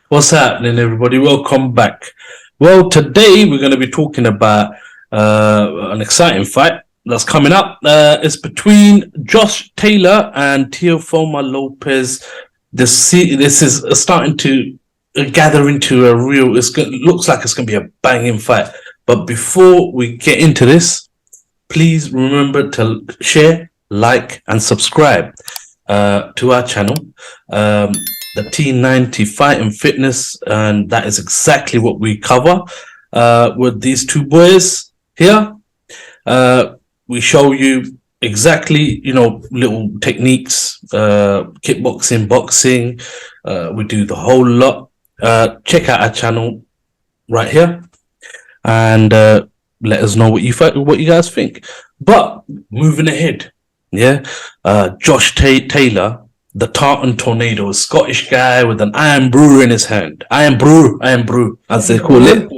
What's happening, everybody? Welcome back. Well, today we're going to be talking about an exciting fight that's coming up. It's between Josh Taylor and Teofimo Lopez. This is starting to gather into a real. Looks like it's going to be a banging fight. But before we get into this, please remember to share, like, and subscribe to our channel. The T90 Fight and Fitness, and that is exactly what we cover with these two boys here. We show you exactly, little techniques, kickboxing, boxing. We do the whole lot. Check out our channel right here, and let us know what you guys think. But moving ahead, Josh Taylor, the Tartan Tornado, a Scottish guy with an iron brew in his hand. Iron brew, as they call it.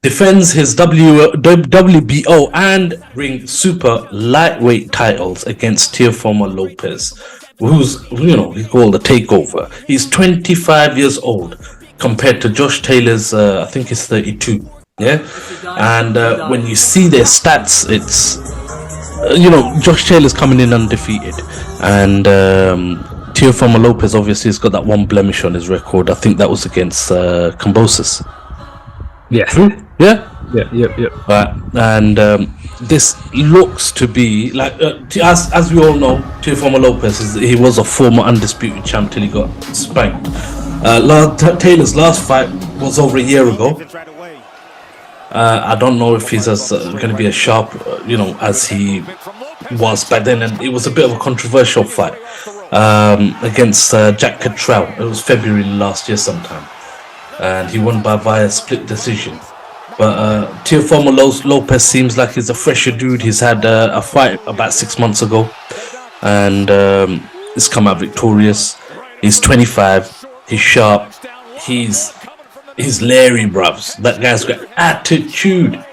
Defends his WBO and ring super lightweight titles against Teofimo Lopez, who's, he's called the takeover. He's 25 years old compared to Josh Taylor's, I think he's 32. Yeah. And when you see their stats, it's, Josh Taylor's coming in undefeated. And, Teofimo Lopez obviously has got that one blemish on his record. I think that was against Cambosis. Yeah. Yep. And this looks to be like, as we all know, Teofimo Lopez he was a former undisputed champ till he got spanked. Taylor's last fight was over a year ago. I don't know if he's going to be as sharp, as he was back then, and it was a bit of a controversial fight against Jack Cattrall. It was February last year sometime, and he won via split decision. But Teofimo Lopez seems like he's a fresher dude. He's had a fight about 6 months ago, and he's come out victorious. He's 25. He's sharp. He's Larry, bruvs. That guy's got attitude.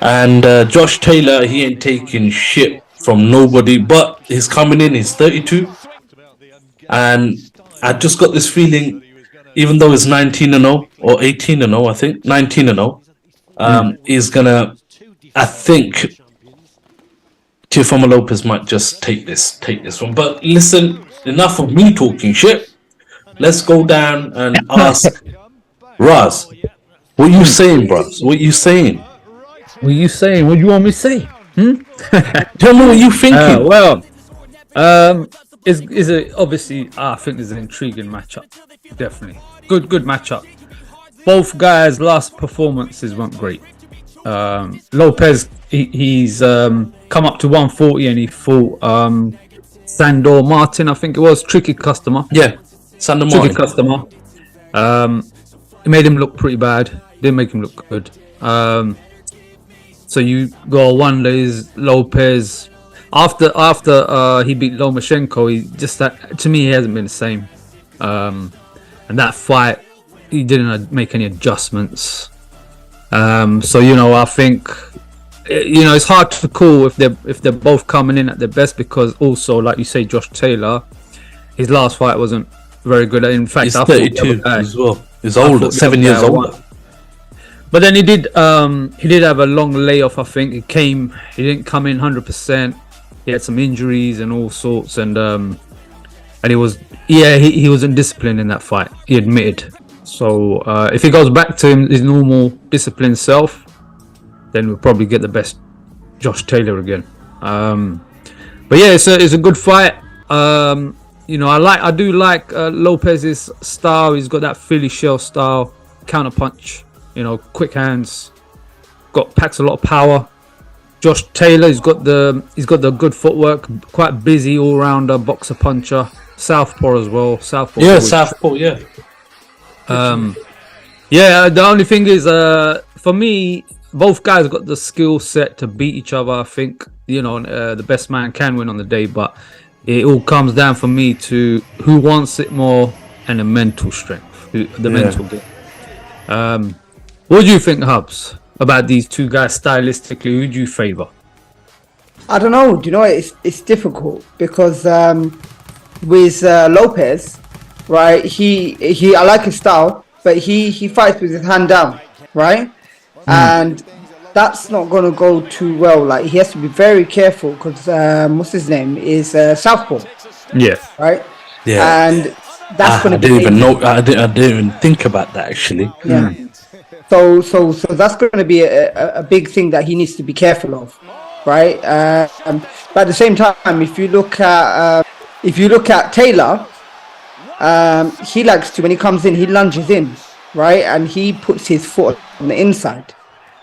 And Josh Taylor, he ain't taking shit from nobody, but he's coming in. He's 32. And I just got this feeling, even though it's 19-0 or 18-0, I think 19-0, he's gonna. I think Teofimo Lopez might just take this one. But listen, enough of me talking shit. Let's go down and ask Raz. What you saying, bros? What you saying? What you saying? What do you want me to say? Tell me what you thinking. Is it obviously? I think it's an intriguing matchup. Definitely, good matchup. Both guys' last performances weren't great. Lopez, he's come up to 140 and he fought Sandor Martin, I think it was, tricky customer. Yeah, Sandor Martin. Tricky customer. It made him look pretty bad. Didn't make him look good. So you go one is Lopez. After he beat Lomachenko, he just to me he hasn't been the same. And that fight, he didn't make any adjustments. So I think it's hard to call if they're both coming in at their best, because also, like you say, Josh Taylor, his last fight wasn't very good. In fact, he's 32 as well. He's older, 7 years older. But then he did have a long layoff. I think he didn't come in 100%. He had some injuries and all sorts, and he wasn't disciplined in that fight. He admitted. So if he goes back to his normal disciplined self, then we'll probably get the best Josh Taylor again. But yeah, it's a good fight. I do like Lopez's style. He's got that Philly shell style, counter punch. Quick hands. Packs a lot of power. Josh Taylor, he's got the good footwork. Quite busy all rounder, boxer puncher, southpaw as well. Southpaw. Yeah, southpaw. Yeah. The only thing is, for me, both guys got the skill set to beat each other. I think the best man can win on the day, but it all comes down for me to who wants it more and the mental strength, mental game. What do you think, Hubs, about these two guys stylistically? Who do you favour? I don't know. Do you know it's difficult because with Lopez, right? He I like his style. but he fights with his hand down, right? And that's not going to go too well. Like, he has to be very careful because what's his name is Southpaw, Yeah. right? Yeah. And that's going I to be didn't even dangerous. know. I didn't even think about that actually. Yeah. So that's going to be a big thing that he needs to be careful of, right? But at the same time, if you look at Taylor, he likes to, when he comes in, he lunges in, right, and he puts his foot on the inside,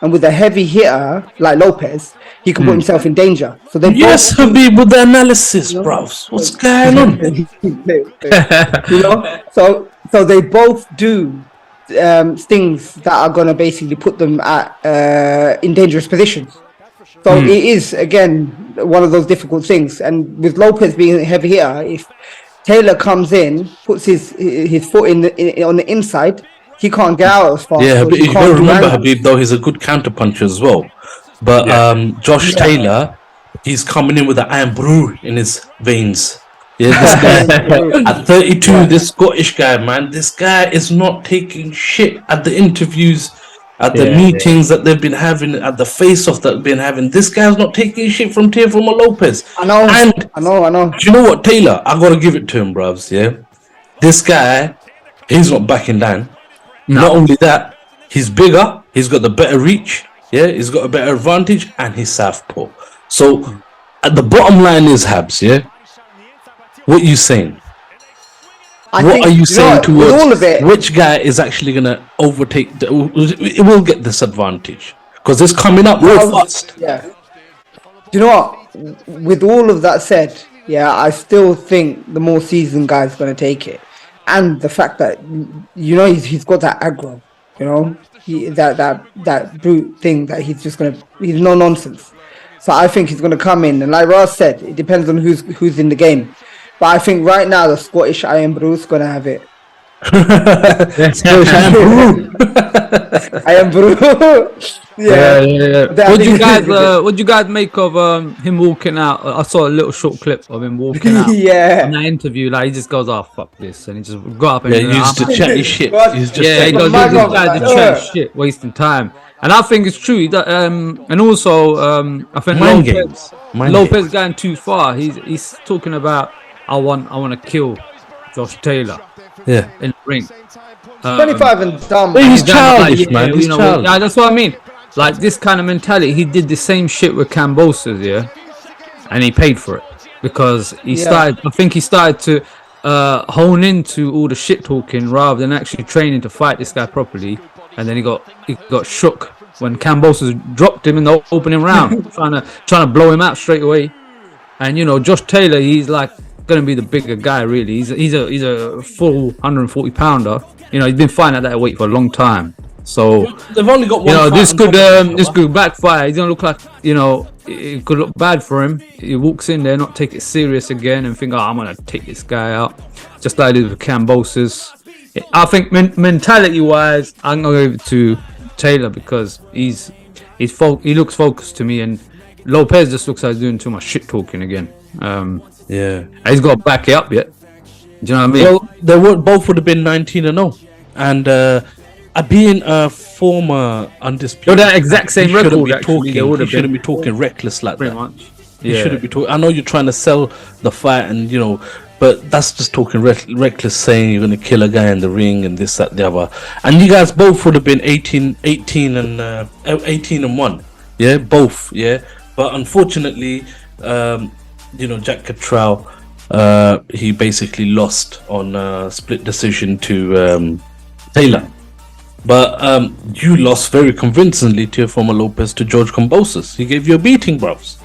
and with a heavy hitter like Lopez, he can put himself in danger. So they Yes, both do, Habib, with the analysis, you know, bros. What's going on? you know, so they both do things that are going to basically put them at in dangerous positions. So it is again one of those difficult things. And with Lopez being a heavy hitter, if Taylor comes in, puts his foot on the inside, he can't get out as fast. Yeah, Or Habib, he you gotta can't do remember, angles. Habib, though, he's a good counterpuncher as well. But Josh Yeah. Taylor, he's coming in with the iron brew in his veins. Yeah, this guy at 32, this Scottish guy, man, this guy is not taking shit at the interviews, at the meetings that they've been having, at the face-off that they've been having. This guy's not taking shit from Teofimo Lopez. I know. And I know. do you know what, Taylor? I gotta give it to him, bruvs. Yeah, this guy, he's not backing down. Not only that, he's bigger. He's got the better reach. Yeah, he's got a better advantage, and he's southpaw. So, at the bottom line is Habs. Yeah, what are you saying? What are you saying with all of towards it? which guy is actually gonna overtake? It will get this advantage because it's coming up real fast. Yeah. Do you know what? With all of that said, yeah, I still think the more seasoned guy's going to take it, and the fact that he's got that aggro, that brute thing that he's no nonsense. So I think he's going to come in, and like Ross said, it depends on who's in the game. But I think right now the Scottish Iron Brew's going to have it. Scottish Iron Brew. Iron Brew. What you guys make of him walking out? I saw a little short clip of him walking out. Yeah. In that interview, like he just goes, "Oh fuck this," and he just got up and Yeah, he used to chat his shit. He's just he goes, My "These God, guys are chat shit, wasting time." And I think it's true. And also, I think Mind games. Lopez going too far. He's talking about I want to kill Josh Taylor. Yeah. In the ring. 25 and dumb. But he's childish, like, man. He's childish. Yeah, that's what I mean. Like this kind of mentality. He did the same shit with Cambosos, yeah, and he paid for it because he started. I think he started to hone into all the shit talking rather than actually training to fight this guy properly. And then he got shook when Cambosos dropped him in the opening round, trying to blow him out straight away. And Josh Taylor, he's like gonna be the bigger guy, really. He's a full 140 pounder. He's been fighting at that weight for a long time. So they've only got one. this could backfire. He's gonna look like it could look bad for him. He walks in there, not take it serious again, and think, I'm gonna take this guy out, just like I did with Cambosos. I think mentality wise, I'm gonna give it to Taylor because he looks focused to me, and Lopez just looks like he's doing too much shit talking again. He's got to back it up yet. Do you know what I mean? Well, both would have been 19-0, and being a former undisputed, that exact same record. You shouldn't be talking reckless like pretty that. Much. You shouldn't be talking. I know you're trying to sell the fight, and but that's just talking reckless, saying you're going to kill a guy in the ring and this, that, the other. And you guys both would have been 18 and 1. Yeah, both. Yeah, but unfortunately, Jack Cattrall, he basically lost on a split decision to Taylor. But you lost very convincingly to Teofimo Lopez to George Cambosos. He gave you a beating, bros.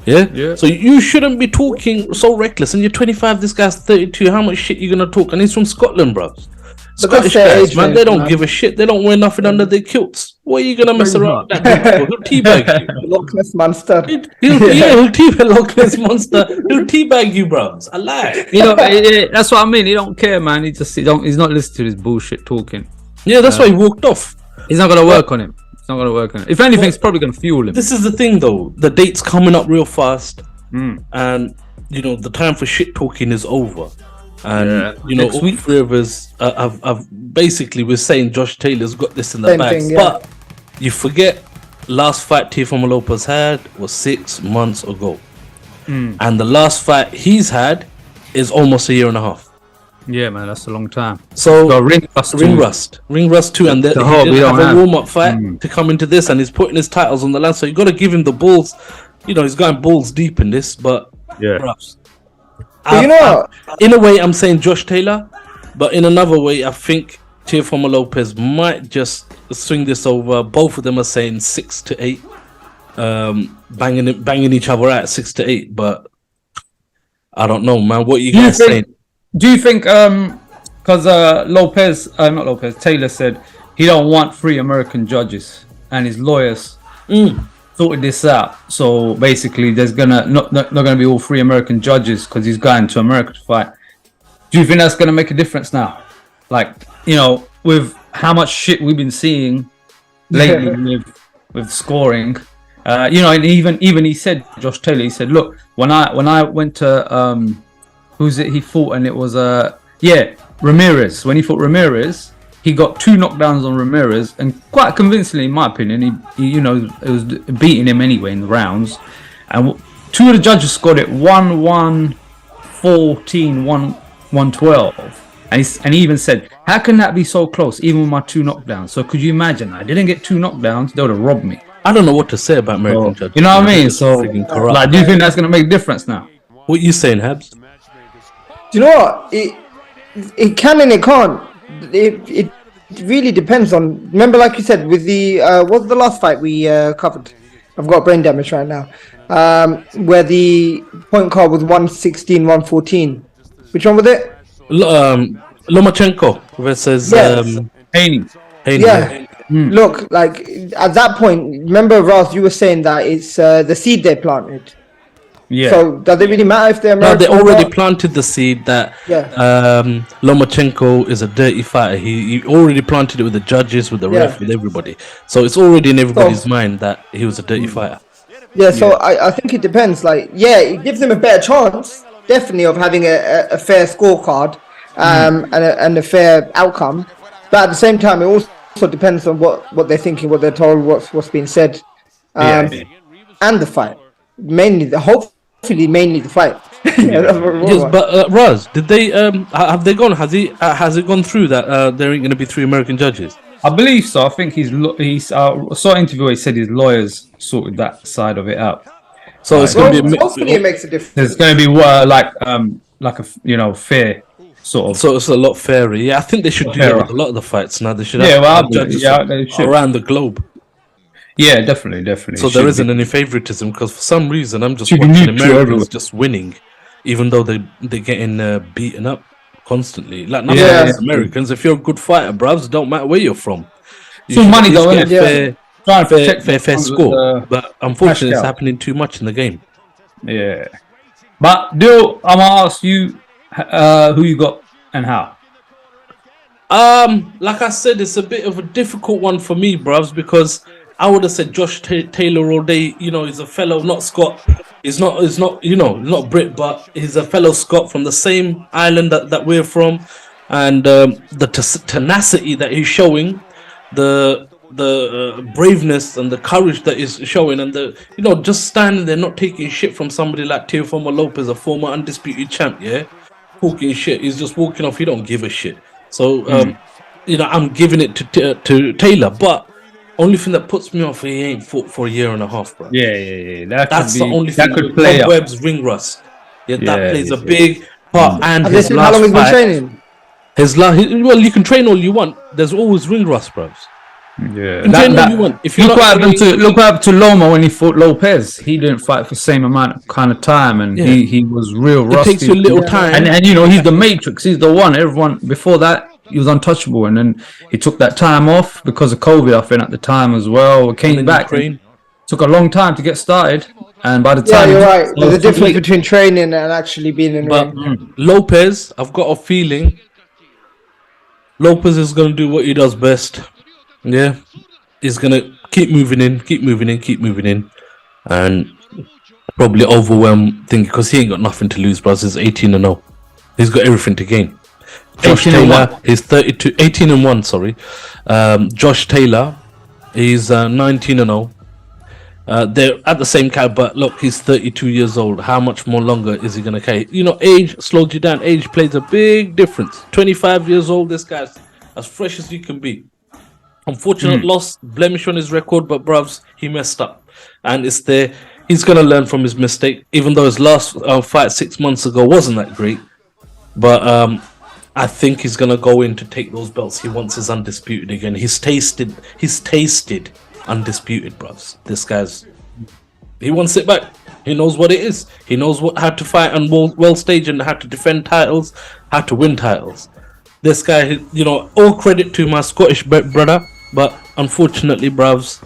Yeah. So you shouldn't be talking so reckless. And you're 25. This guy's 32. How much shit you gonna talk? And he's from Scotland, bros. Scottish guys, man. They don't give a shit. They don't wear nothing under their kilts. What are you gonna mess around with that? He'll teabag you. Loch Ness Monster. He'll teabag Loch Ness Monster. He'll teabag you, bros. I lie. That's what I mean. He don't care, man. He's not listening to this bullshit talking. Yeah, that's why he walked off. He's not gonna work on him. It's not going to work on it. If anything, it's probably going to fuel him. This is the thing, though. The date's coming up real fast, and the time for shit talking is over. And you know, Next all week. three of us have basically we're saying Josh Taylor's got this in the Same bag, thing, yeah. but you forget last fight Teofimo Lopez had was 6 months ago, and the last fight he's had is almost a year and a half. Yeah, man, that's a long time. So Got ring rust too. and The he hope we didn't don't have a have. warm-up fight to come into this, and he's putting his titles on the line. So you got to give him the balls. You know, he's going balls deep in this, but Yeah. perhaps. But you know what? In a way, I'm saying Josh Taylor, but in another way, I think Teofimo Lopez might just swing this over. Both of them are saying 6 to 8, banging each other out 6 to 8. But I don't know, man. What are you Do you guys saying? Do you think because not Lopez, Taylor said he don't want 3 American judges, and his lawyers sorted this out. So basically, there's not gonna be all 3 American judges because he's going to America to fight. Do you think that's gonna make a difference now? Like, you know, with how much shit we've been seeing lately with scoring, you know, and even he said, Josh Taylor, he said, look, when I went to who's it he fought, and it was Ramirez. When he fought Ramirez, he got 2 knockdowns on Ramirez, and quite convincingly, in my opinion. He you know, it was beating him anyway in the rounds, and 2 of the judges scored it 1-1, 14, 1-12. And he even said, how can that be so close, even with my 2 knockdowns? So could you imagine? I didn't get 2 knockdowns, they would have robbed me. I don't know what to say about American judges. You know what I mean? So, Freaking corrupt. like, do you think that's going to make a difference now? What you saying, Habs? Do you know what? It can and it can't. It really depends on. Remember, like you said, with the what's the last fight we covered? I've got brain damage right now. Where the point card was 116, 114. Which one was it? Lomachenko versus Yes. Haney. Haney. Yeah. Look, like at that point, remember, Raz, you were saying that it's the seed they planted. Yeah. So does it really matter if they're No, American? they or already not? planted the seed that Yeah. Lomachenko is a dirty fighter. He already planted it with the judges, with the ref, Yeah. with everybody. So it's already in everybody's mind that he was a dirty fighter. Yeah, so I think it depends. Like, yeah, it gives them a better chance, definitely, of having a fair scorecard and a fair outcome. But at the same time, it also depends on what they're thinking, what they're told, what's being said, and the fight. Hopefully, mainly the fight. Yeah, that's what we Yes, want. but Raz, did they have they gone? Has it gone through that there ain't going to be 3 American judges? I believe so. I think he's I saw an interview where he said his lawyers sorted that side of it out. So it's Well, going to be hopefully it makes a difference. There's going to be like a fair sort of. so it's a lot fairer. Yeah, I think they should do that with a lot of the fights now. They should have, judges they should. around the globe. Yeah, definitely. So there isn't any favoritism, because for some reason I'm just Should be watching neutral Americans everywhere. just winning, even though they're getting beaten up constantly. Like nothing Yeah. against Americans. If you're a good fighter, bruvs, don't matter where you're from. You Some should money at least though, get innit? a Yeah. Trying to protect fair themselves with score. the But unfortunately, cash it's cow. happening too much in the game. Yeah. But Dill, I'm gonna ask you who you got and how. Like I said, it's a bit of a difficult one for me, bruvs, because I would have said Josh Taylor all day. You know, he's a fellow, not Scot. He's not, you know, not Brit, but he's a fellow Scot from the same island that we're from, and the tenacity that he's showing, the braveness and the courage that he's showing, and the, you know, just standing there not taking shit from somebody like Teofimo Lopez, a former undisputed champ. Yeah, talking shit. He's just walking off. He don't give a shit. So you know, I'm giving it to Taylor, but only thing that puts me off, he ain't fought for a year and a half, bro. Yeah. That's the only that thing. could play up. Webb's ring rust. Yeah, that Yeah, plays a yeah. big part. And Have they his seen how long he's last been fight, training? well, you can train all you want. There's always ring rust, bros. Yeah. You can train all you want. If you're Look not what happened training- to Loma when he fought Lopez. He didn't fight for the same amount of kind of time, and Yeah. he was real it rusty. takes you a little time. And you know, he's the matrix. He's the one. Everyone before that, he was untouchable, and then he took that time off because of COVID. I think at the time as well. Came and then back. Ukraine. Took a long time to get started, and by the Yeah, time you're he- right. There's a so difference he- between training and actually being in the But ring. Lopez, I've got a feeling Lopez is going to do what he does best. Yeah. He's going to keep moving in, and probably overwhelm thing, because he ain't got nothing to lose, bros. He's 18-0. He's got everything to gain. Josh Taylor is 32, 18-1. Sorry, Josh Taylor, he's 19-0. They're at the same cap, but look, he's 32 years old. How much more longer is he gonna carry? You know, age slows you down. Age plays a big difference. 25 years old, this guy's as fresh as you can be. Unfortunate loss, blemish on his record, but bruvs, he messed up, and it's there. He's gonna learn from his mistake. Even though his last fight 6 months ago wasn't that great, but I think he's gonna go in to take those belts. He wants his undisputed again. He's tasted undisputed, bruvs. This guy's, he wants it back. He knows what it is. He knows how to fight on world stage and how to defend titles, how to win titles. This guy, you know, all credit to my Scottish brother, but unfortunately, bruvs,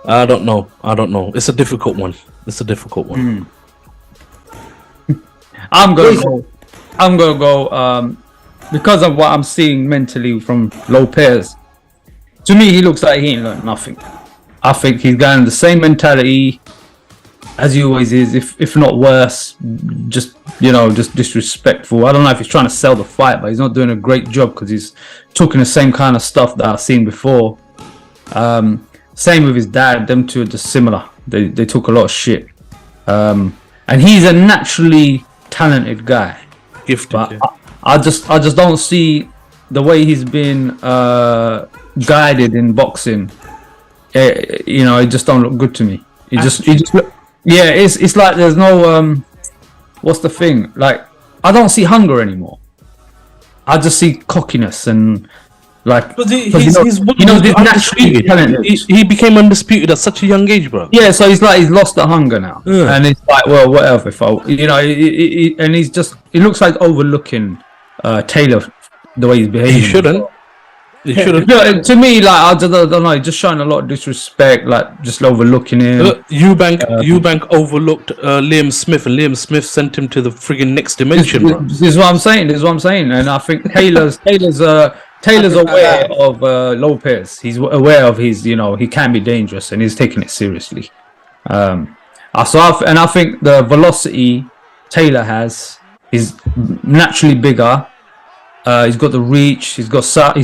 I don't know. It's a difficult one. I'm gonna go. Because of what I'm seeing mentally from Lopez, to me, he looks like he ain't learned nothing. I think he's got the same mentality as he always is, if not worse. Just disrespectful. I don't know if he's trying to sell the fight, but he's not doing a great job because he's talking the same kind of stuff that I've seen before. Same with his dad. Them two are just similar. They talk a lot of shit. And he's a naturally talented guy. Gifted. But Yeah. I just don't see the way he's been guided in boxing. It just don't look good to me. It's like there's no what's the thing? Like, I don't see hunger anymore. I just see cockiness and like. But he's naturally talented. He became undisputed at such a young age, bro. Yeah, so he's lost the hunger now, and it's like, well, whatever. If and he looks like overlooking Taylor the way he's behaving. He shouldn't. To me, like, I don't know, he's just showing a lot of disrespect, like just overlooking him. Look, Eubank overlooked Liam Smith, and Liam Smith sent him to the friggin' next dimension, bro. This is what I'm saying, and I think Taylor's aware of Lopez. He's aware of his, he can be dangerous, and he's taking it seriously. I think the velocity Taylor has is naturally bigger. He's got the reach. He's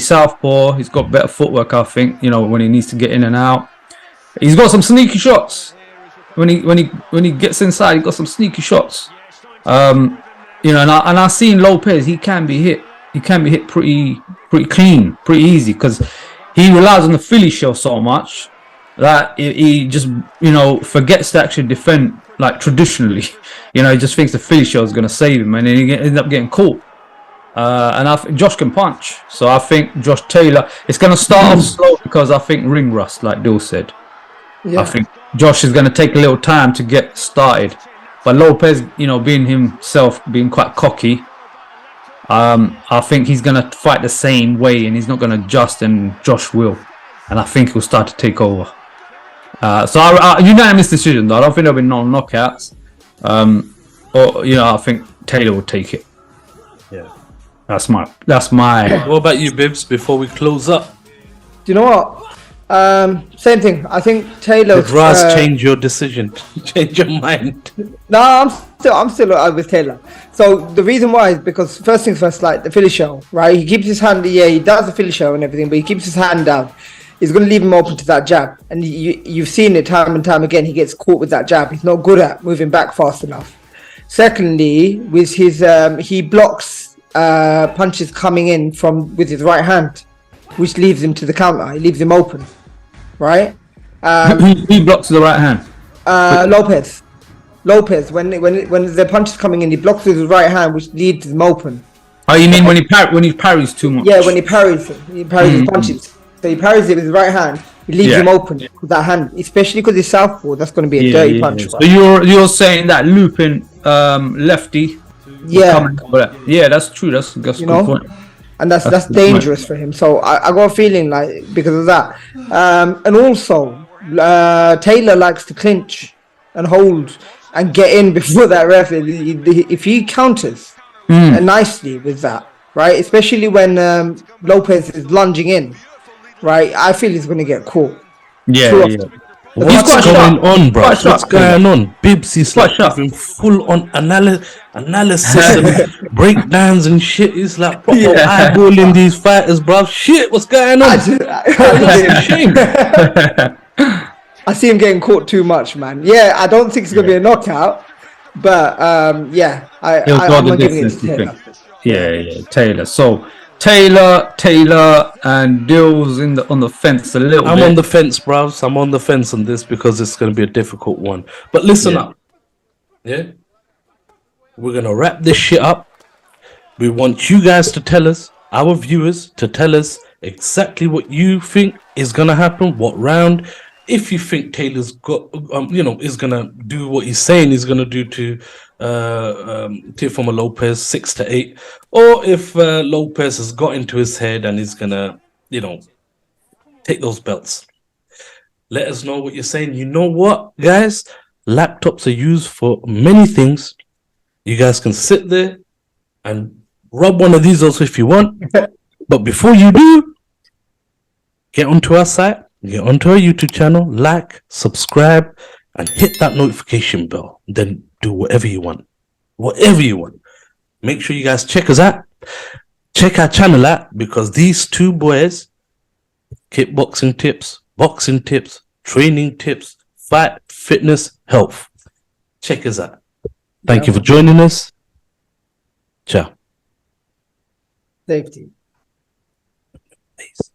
southpaw. He's got better footwork. I think when he needs to get in and out. He's got some sneaky shots. When he gets inside, he got some sneaky shots. And I seen Lopez. He can be hit. He can be hit pretty clean, pretty easy, because he relies on the Philly shell so much that he just forgets to actually defend like traditionally. He just thinks the Philly shell is going to save him, and then he ends up getting caught. And I think Josh can punch, so I think Josh Taylor. It's going to start off slow because I think ring rust, like Dill said. Yeah. I think Josh is going to take a little time to get started, but Lopez, being himself, being quite cocky, I think he's going to fight the same way, and he's not going to adjust, and Josh will, and I think he'll start to take over. So unanimous decision, though. I don't think there'll be no knockouts. I think Taylor will take it. Yeah. That's my. What about you, Bibbs? Before we close up, do you know what? Same thing. I think Taylor. Did Raz change your decision? Change your mind? No, I'm still with Taylor. So the reason why is because first things first, like the Philly show, right? He keeps his hand. Yeah, he does the Philly show and everything, but he keeps his hand down. He's going to leave him open to that jab, and you've seen it time and time again. He gets caught with that jab. He's not good at moving back fast enough. Secondly, with his he blocks punches coming in with his right hand, which leaves him to the counter. He leaves him open, right? He blocks the right hand. Lopez. When the punch is coming in, he blocks with his right hand, which leaves him open. Oh, you mean when he parries too much? Yeah, when he parries his punches. So he parries it with his right hand. He leaves him open with that hand, especially because he's southpaw. That's going to be a dirty punch. So you're saying that looping lefty. Yeah, that's true. That's a good point. And that's dangerous for him. So I got a feeling like because of that. And also Taylor likes to clinch and hold and get in before that ref. If he counters nicely with that, right? Especially when Lopez is lunging in, right? I feel he's going to get caught. Yeah. What's quite going sharp. on, bro? Quite What's sharp, going on? Bibbs is Quite like sharp. giving full on analysis and breakdowns and shit. He's like proper Yeah. eyeballing these fighters, bro. Shit, what's going on? That's a shame. I see him getting caught too much, man. Yeah, I don't think it's gonna be a knockout, but yeah, He'll go I'm the gonna give it distance, to you Taylor. think? Yeah, Taylor. So Taylor, and Dill's on the fence a little I'm bit. on the fence, bros. I'm on the fence on this because it's going to be a difficult one. But listen up. Yeah? We're going to wrap this shit up. We want you guys to tell us, our viewers, to tell us exactly what you think is going to happen, what round. If you think Taylor's got, is going to do what he's saying he's going to do to Teofimo Lopez 6-8, or if Lopez has got into his head and he's going to, take those belts. Let us know what you're saying. You know what, guys? Laptops are used for many things. You guys can sit there and rub one of these also if you want. But before you do, get onto our site, get onto our YouTube channel, like, subscribe, and hit that notification bell. Then do whatever you want. Whatever you want. Make sure you guys check us out. Check our channel out, because these two boys, kickboxing tips, boxing tips, training tips, fight, fitness, health. Check us out. Thank you for joining us. Ciao. Safety. Peace.